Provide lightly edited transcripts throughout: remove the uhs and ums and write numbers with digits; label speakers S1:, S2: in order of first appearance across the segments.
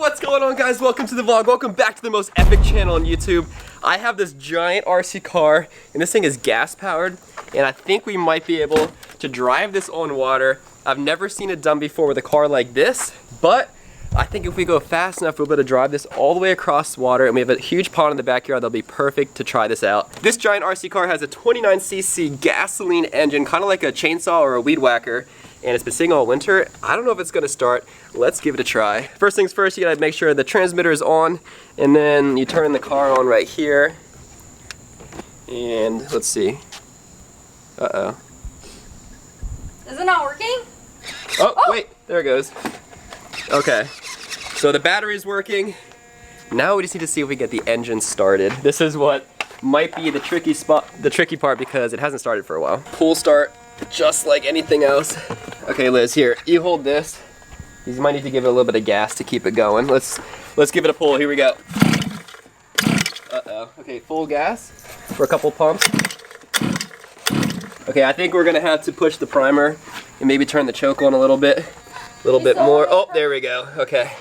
S1: What's going on, guys? Welcome to the vlog. Welcome back to the most epic channel on YouTube. I have this giant RC car, and this thing is gas powered, and I think we might be able to drive this on water. I've never seen it done before with a car like this, but I think if we go fast enough, we'll be able to drive this all the way across water, and we have a huge pond in the backyard that'll be perfect to try this out. This giant RC car has a 29cc gasoline engine, kind of like a chainsaw or a weed whacker, and it's been sitting all winter. I don't know if it's gonna start. Let's give it a try. First things first, you gotta make sure the transmitter is on, and then you turn the car on right here. And let's see. Uh-oh.
S2: Is it not working?
S1: Oh, wait, there it goes. Okay, so the battery's working. Now we just need to see if we get the engine started. This is what might be the tricky part because it hasn't started for a while. Pull start, just like anything else. Okay, Liz, here, you hold this. You might need to give it a little bit of gas to keep it going. Let's give it a pull. Here we go. Uh-oh. Okay, full gas for a couple pumps. Okay, I think we're gonna have to push the primer and maybe turn the choke on a little bit. A little bit more. Oh, there we go. Okay.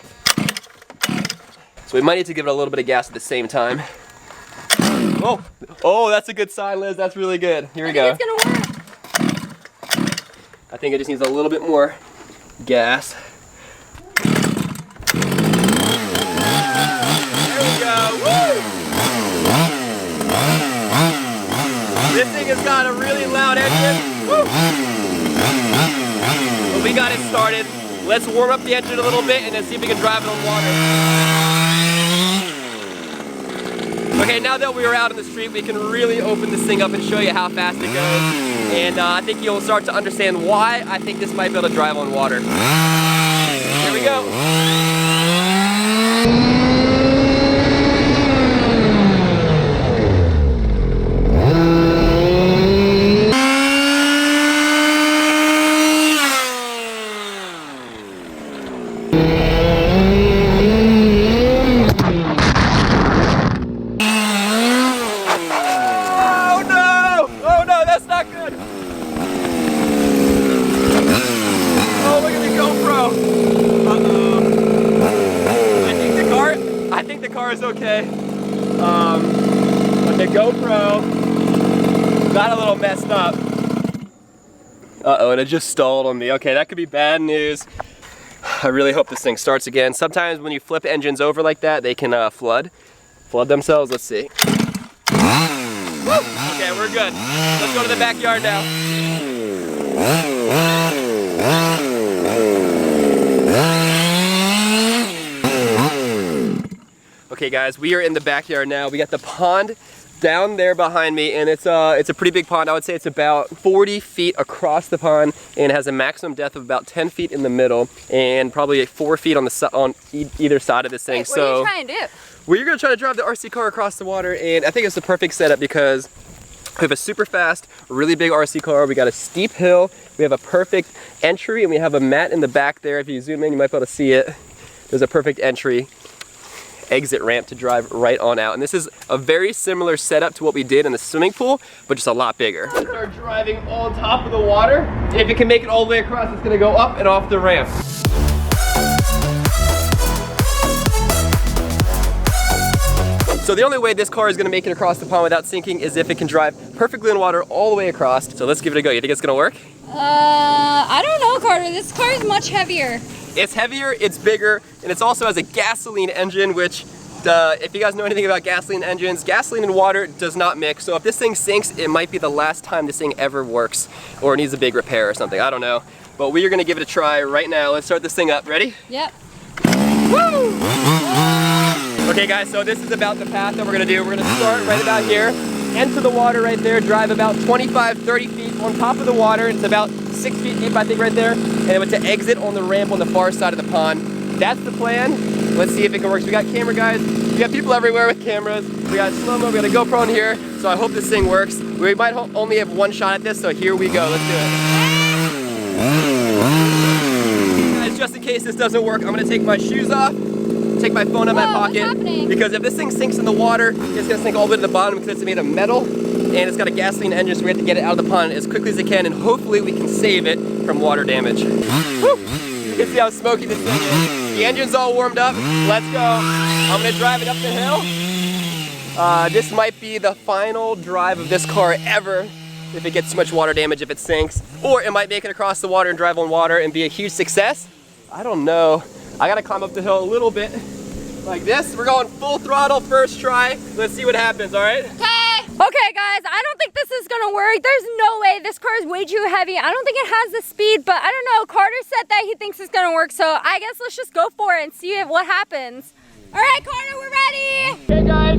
S1: So we might need to give it a little bit of gas at the same time. Oh, that's a good sign, Liz. That's really good. Here we go.
S2: It's gonna work.
S1: I think it just needs a little bit more gas. There we go. Woo! This thing has got a really loud engine. Woo! But we got it started. Let's warm up the engine a little bit and then see if we can drive it on water. Okay, now that we're out in the street, we can really open this thing up and show you how fast it goes. And I think you'll start to understand why I think this might be able to drive on water. Here we go. Is okay. But the GoPro got a little messed up. Uh-oh, and it just stalled on me. Okay, that could be bad news. I really hope this thing starts again. Sometimes when you flip engines over like that, they can flood themselves. Let's see. Woo! Okay, we're good. Let's go to the backyard now. Okay guys, we are in the backyard now. We got the pond down there behind me, and it's a pretty big pond. I would say it's about 40 feet across the pond, and it has a maximum depth of about 10 feet in the middle, and probably 4 feet on either side of this thing.
S2: Wait, what are you trying to do?
S1: We're gonna try to drive the RC car across the water, and I think it's the perfect setup because we have a super fast, really big RC car. We got a steep hill. We have a perfect entry, and we have a mat in the back there. If you zoom in, you might be able to see it. There's a perfect entry. Exit ramp to drive right on out, and this is a very similar setup to what we did in the swimming pool, but just a lot bigger. Let's start driving on top of the water, and if it can make it all the way across, it's gonna go up and off the ramp. So the only way this car is gonna make it across the pond without sinking is if it can drive perfectly in water all the way across. So let's give it a go. You think it's gonna work?
S2: I don't know, Carter. This car is much heavier.
S1: It's heavier, it's bigger, and it also has a gasoline engine, which if you guys know anything about gasoline engines, gasoline and water does not mix. So if this thing sinks, it might be the last time this thing ever works, or it needs a big repair or something. I don't know. But we are gonna give it a try right now. Let's start this thing up. Ready?
S2: Yep.
S1: Woo! Okay guys, so this is about the path that we're gonna do. We're gonna start right about here, enter the water right there, drive about 25, 30 feet on top of the water. It's about 6 feet deep, I think, right there. And then to exit on the ramp on the far side of the pond. That's the plan. Let's see if it can work. So we got camera guys. We got people everywhere with cameras. We got slow-mo, we got a GoPro in here. So I hope this thing works. We might only have one shot at this, so here we go. Let's do it. Guys, just in case this doesn't work, I'm gonna take my shoes off, take my phone out of my pocket, because if this thing sinks in the water, it's gonna sink all the way to the bottom because it's made of metal, and it's got a gasoline engine, so we have to get it out of the pond as quickly as it can, and hopefully we can save it from water damage. Woo! You can see how smoky this thing is. The engine's all warmed up. Let's go. I'm gonna drive it up the hill. This might be the final drive of this car ever if it gets too much water damage, if it sinks. Or it might make it across the water and drive on water and be a huge success. I don't know. I gotta climb up the hill a little bit like this. We're going full throttle first try. Let's see what happens, all right?
S2: Okay guys, I don't think this is gonna work. There's no way. This car is way too heavy. I don't think it has the speed, but I don't know. Carter said that he thinks it's gonna work, so I guess let's just go for it and see what happens. All right, Carter, we're ready.
S1: Okay guys,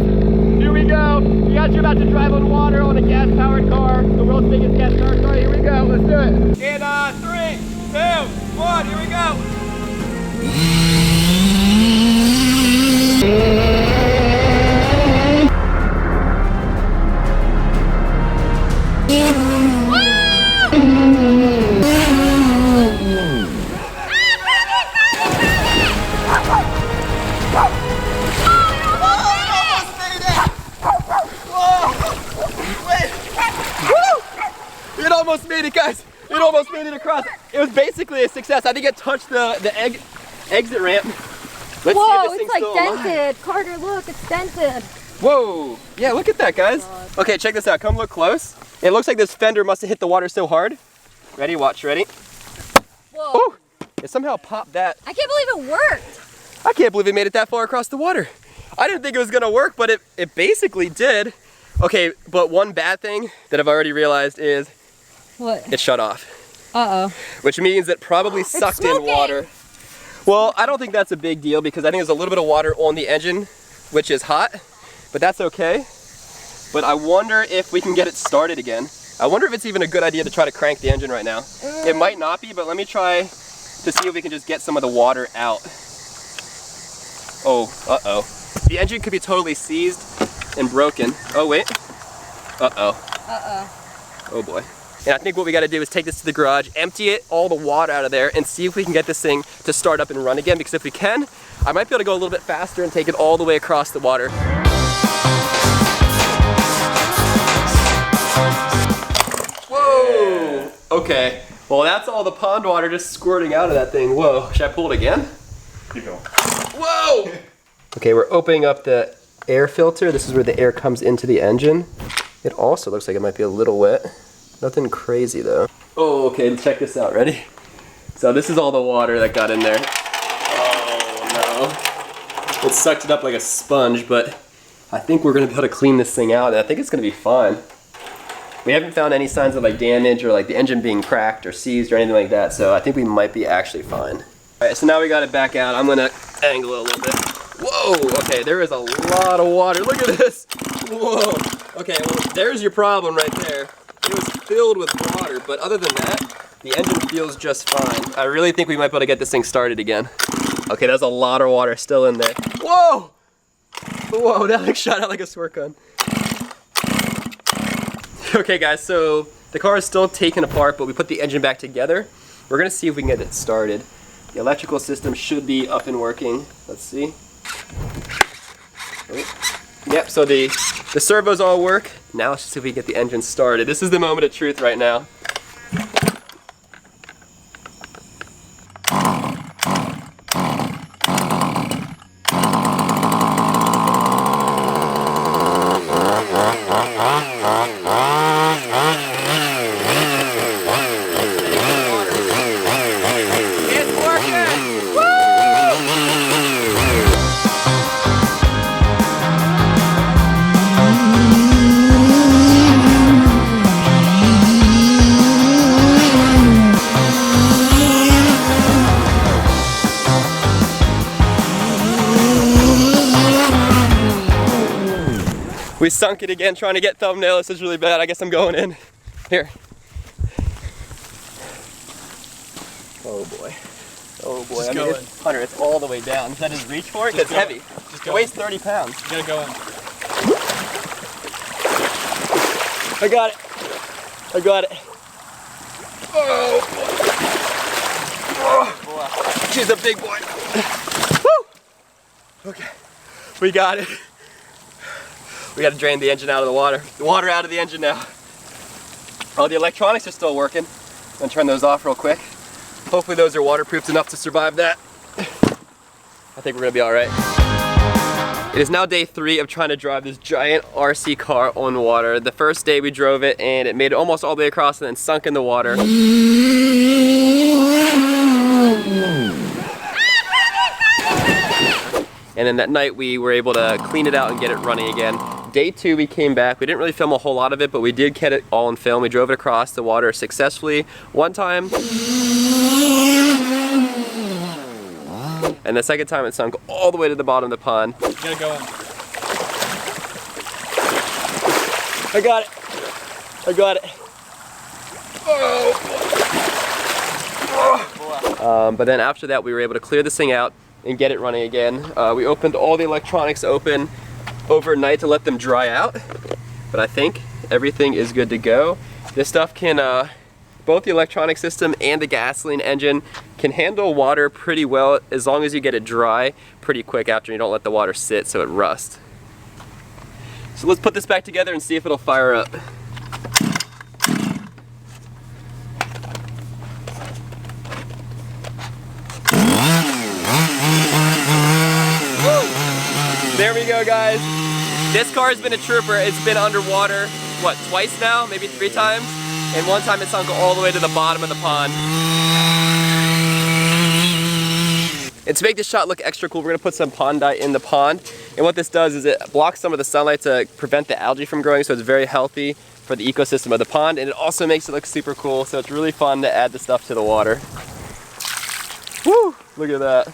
S1: here we go. You guys are about to drive on water on a gas-powered car, the world's biggest gas-powered car. Here we go, let's do it. In 3, 2, 1, here we go. It almost made it, guys. It almost made it across. It was basically a success. I think it touched the exit ramp. Let's see if this thing's still alive.
S2: Dented. Carter, look, it's dented.
S1: Whoa. Yeah, look at that, guys. Okay, check this out. Come look close. It looks like this fender must have hit the water so hard. Ready? Watch. Ready?
S2: Whoa.
S1: Ooh, it somehow popped that.
S2: I can't believe it worked.
S1: I can't believe it made it that far across the water. I didn't think it was gonna work, but it basically did. Okay, but one bad thing that I've already realized is
S2: what?
S1: it shut off.
S2: Uh-oh.
S1: Which means it probably sucked in water. Well, I don't think that's a big deal because I think there's a little bit of water on the engine, which is hot, but that's okay. But I wonder if we can get it started again. I wonder if it's even a good idea to try to crank the engine right now. It might not be, but let me try to see if we can just get some of the water out. Oh, uh-oh. The engine could be totally seized and broken. Oh, wait. Uh-oh.
S2: Uh-oh.
S1: Oh, boy. And I think what we got to do is take this to the garage, empty it, all the water out of there, and see if we can get this thing to start up and run again. Because if we can, I might be able to go a little bit faster and take it all the way across the water. Whoa! Okay. Well, that's all the pond water just squirting out of that thing. Whoa. Should I pull it again?
S3: Keep going.
S1: Whoa! Okay, we're opening up the air filter. This is where the air comes into the engine. It also looks like it might be a little wet. Nothing crazy though. Oh, okay, let's check this out. Ready? So this is all the water that got in there. Oh no. It sucked it up like a sponge, but I think we're gonna be able to clean this thing out and I think it's gonna be fine. We haven't found any signs of like damage or like the engine being cracked or seized or anything like that, so I think we might be actually fine. All right, so now we got it back out. I'm gonna angle it a little bit. Whoa, okay, there is a lot of water. Look at this. Whoa. Okay, well, there's your problem right there. It was filled with water, but other than that, the engine feels just fine. I really think we might be able to get this thing started again. Okay, there's a lot of water still in there. Whoa! Whoa, that like shot out like a squirt gun. Okay guys, so the car is still taken apart, but we put the engine back together. We're gonna see if we can get it started. The electrical system should be up and working. Let's see. Oh. Yep, so the servos all work. Now let's just see if we can get the engine started. This is the moment of truth right now. We sunk it again trying to get thumbnail. This is really bad. I guess I'm going in. Here. Oh boy. Oh boy.
S3: Just go in.
S1: Hunter, it's all the way down. Should I just reach for it? It's heavy. It weighs 30 pounds.
S3: You gotta go in.
S1: I got it. I got it. Oh boy. Oh boy. She's a big boy. Woo! Okay. We got it. We got to drain the engine out of the water. The water out of the engine now. Oh, the electronics are still working. I'm gonna turn those off real quick. Hopefully those are waterproofed enough to survive that. I think we're gonna be all right. It is now day 3 of trying to drive this giant RC car on water. The first day we drove it and it made it almost all the way across and then sunk in the water. And then that night we were able to clean it out and get it running again. Day 2 we came back. We didn't really film a whole lot of it, but we did get it all in film. We drove it across the water successfully one time. And the second time it sunk all the way to the bottom of the pond.
S3: You gotta go in.
S1: I got it. I got it. But then after that we were able to clear this thing out and get it running again. We opened all the electronics open overnight to let them dry out. But I think everything is good to go. This stuff can, both the electronic system and the gasoline engine can handle water pretty well as long as you get it dry pretty quick after you don't let the water sit so it rusts. So let's put this back together and see if it'll fire up. There we go, guys. This car has been a trooper. It's been underwater, what, twice now? Maybe 3 times? And one time it sunk all the way to the bottom of the pond. And to make this shot look extra cool, we're gonna put some pond dye in the pond. And what this does is it blocks some of the sunlight to prevent the algae from growing, so it's very healthy for the ecosystem of the pond. And it also makes it look super cool, so it's really fun to add the stuff to the water. Woo! Look at that.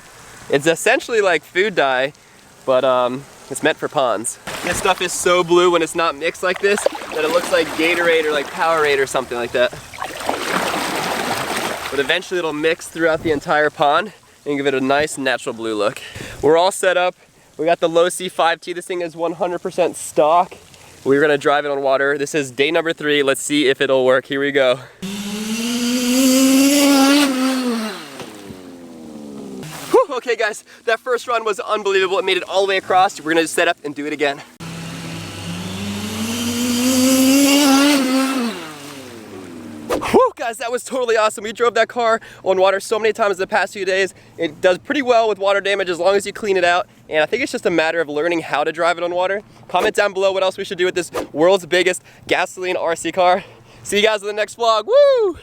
S1: It's essentially like food dye, but it's meant for ponds. This stuff is so blue when it's not mixed like this that it looks like Gatorade or like Powerade or something like that. But eventually it'll mix throughout the entire pond and give it a nice natural blue look. We're all set up. We got the low C5T. This thing is 100% stock. We're gonna drive it on water. This is day number 3. Let's see if it'll work. Here we go. Okay guys, that first run was unbelievable. It made it all the way across. We're gonna set up and do it again. Whew, guys, that was totally awesome. We drove that car on water so many times in the past few days. It does pretty well with water damage as long as you clean it out. And I think it's just a matter of learning how to drive it on water. Comment down below what else we should do with this world's biggest gasoline RC car. See you guys in the next vlog. Woo!